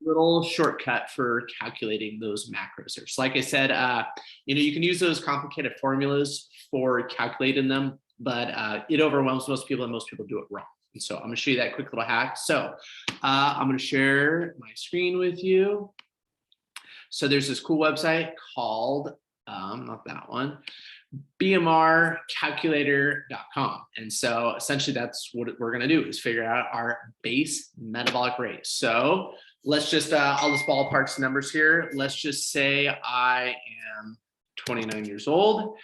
little shortcut for calculating those macros here. So like I said, you can use those complicated formulas for calculating them, but it overwhelms most people and most people do it wrong. And so I'm going to show you that quick little hack. So I'm going to share my screen with you. So there's this cool website called, not that one, bmrcalculator.com. And so essentially that's what we're going to do is figure out our base metabolic rate. So let's just, I'll just ballpark some numbers here. Let's just say I am 29 years old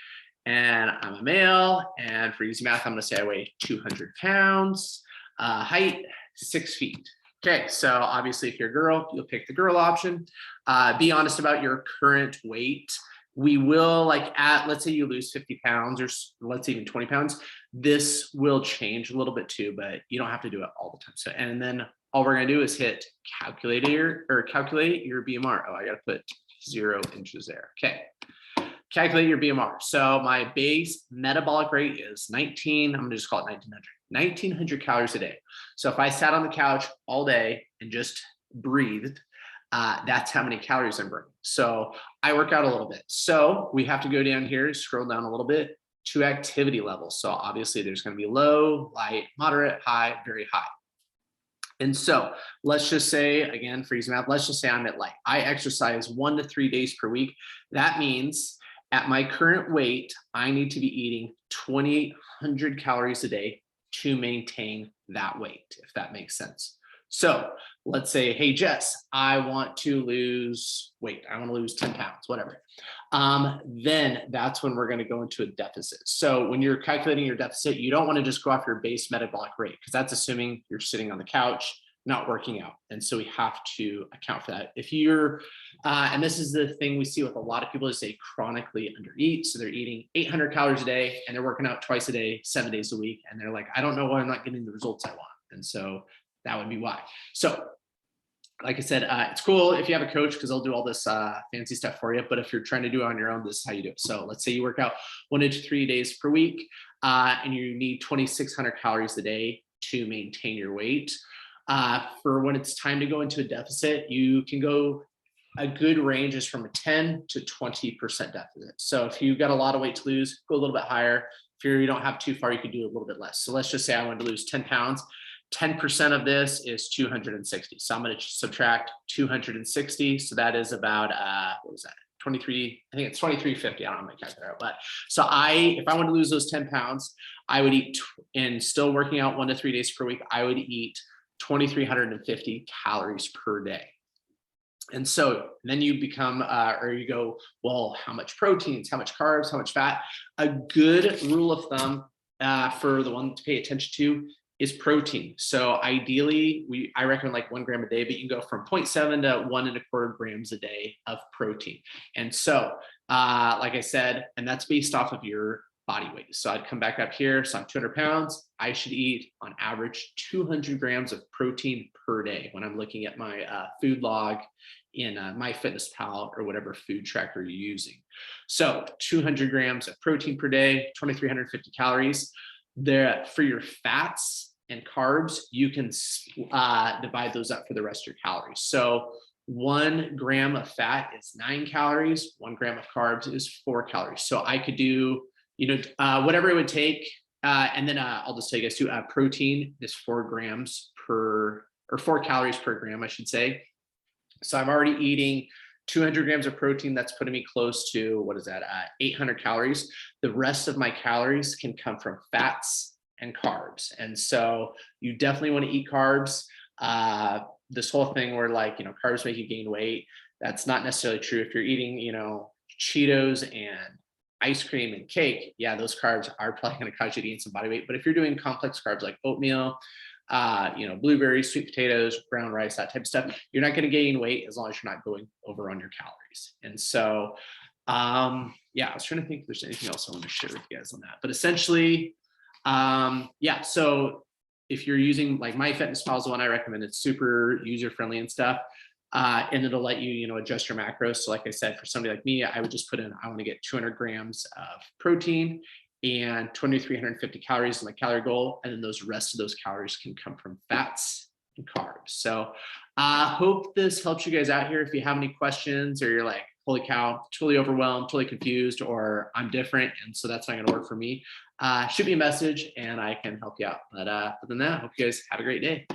and I'm a male. And for easy math, I'm going to say I weigh 200 pounds, height 6 feet. Okay, so obviously if you're a girl, you'll pick the girl option. Be honest about your current weight. We will, like, let's say you lose 50 pounds or let's say even 20 pounds, this will change a little bit too, but you don't have to do it all the time. So, and then all we're gonna do is hit calculator or calculate your BMR. Oh, I gotta put 0 inches there. Okay, calculate your BMR. So my base metabolic rate is 19, I'm gonna just call it 1900 calories a day. So if I sat on the couch all day and just breathed, that's how many calories I'm burning. So I work out a little bit. So we have to go down here, scroll down a little bit to activity levels. So obviously there's going to be low, light, moderate, high, very high. And so let's just say, again, for easy math, let's just say I'm at light. I exercise 1 to 3 days per week. That means at my current weight, I need to be eating 2,800 calories a day to maintain that weight, if that makes sense. So let's say, hey, Jess, I want to lose weight. I want to lose 10 pounds, whatever. Then that's when we're going to go into a deficit. So when you're calculating your deficit, you don't want to just go off your base metabolic rate because that's assuming you're sitting on the couch, not working out. And so we have to account for that. If you're, and this is the thing we see with a lot of people is they chronically undereat. So they're eating 800 calories a day and they're working out twice a day, 7 days a week. And they're like, I don't know why I'm not getting the results I want. And so that would be why. So like I said, it's cool if you have a coach because they'll do all this fancy stuff for you. But if you're trying to do it on your own, this is how you do it. So let's say you work out 1 to 3 days per week and you need 2,600 calories a day to maintain your weight. For when it's time to go into a deficit, you can go, a good range is from a 10 to 20% deficit. So if you've got a lot of weight to lose, go a little bit higher. If you don't have too far, you can do a little bit less. So let's just say I want to lose 10 pounds. 10% of this is 260. So I'm going to subtract 260. So that is about, what was that? 23, I think it's 2350. I don't know my calculator, but so if I want to lose those 10 pounds, I would eat, and still working out 1 to 3 days per week, I would eat 2,350 calories per day. And so then you become, or you go, well, how much proteins, how much carbs, how much fat? A good rule of thumb for the one to pay attention to is protein. So ideally, I recommend like 1 gram a day, but you can go from 0.7 to 1.25 grams a day of protein. And so, like I said, and that's based off of your body weight. So I'd come back up here. So I'm 200 pounds. I should eat on average 200 grams of protein per day when I'm looking at my food log in MyFitnessPal or whatever food tracker you're using. So 200 grams of protein per day, 2,350 calories. There for your fats and carbs, you can divide those up for the rest of your calories. So 1 gram of fat is 9 calories, 1 gram of carbs is 4 calories. So I could do, whatever it would take. And then I'll just tell you guys too, protein is 4 grams or 4 calories per gram, I should say. So I'm already eating 200 grams of protein. That's putting me close to, 800 calories. The rest of my calories can come from fats and carbs. And so you definitely want to eat carbs. This whole thing where carbs make you gain weight, that's not necessarily true. If you're eating, Cheetos and ice cream and cake, yeah, those carbs are probably going to cause you to gain some body weight. But if you're doing complex carbs like oatmeal, blueberries, sweet potatoes, brown rice, that type of stuff, you're not going to gain weight as long as you're not going over on your calories. And so, yeah, I was trying to think if there's anything else I want to share with you guys on that. But essentially, yeah, so if you're using like MyFitnessPal is the one I recommend, it's super user-friendly and stuff. And it'll let you, adjust your macros. So like I said, for somebody like me, I would just put in, I want to get 200 grams of protein and 2,350 calories is my calorie goal. And then those rest of those calories can come from fats carbs. So hope this helps you guys out here. If you have any questions or you're like, holy cow, totally overwhelmed, totally confused, or I'm different, and so that's not going to work for me, shoot me a message and I can help you out. But other than that, hope you guys have a great day.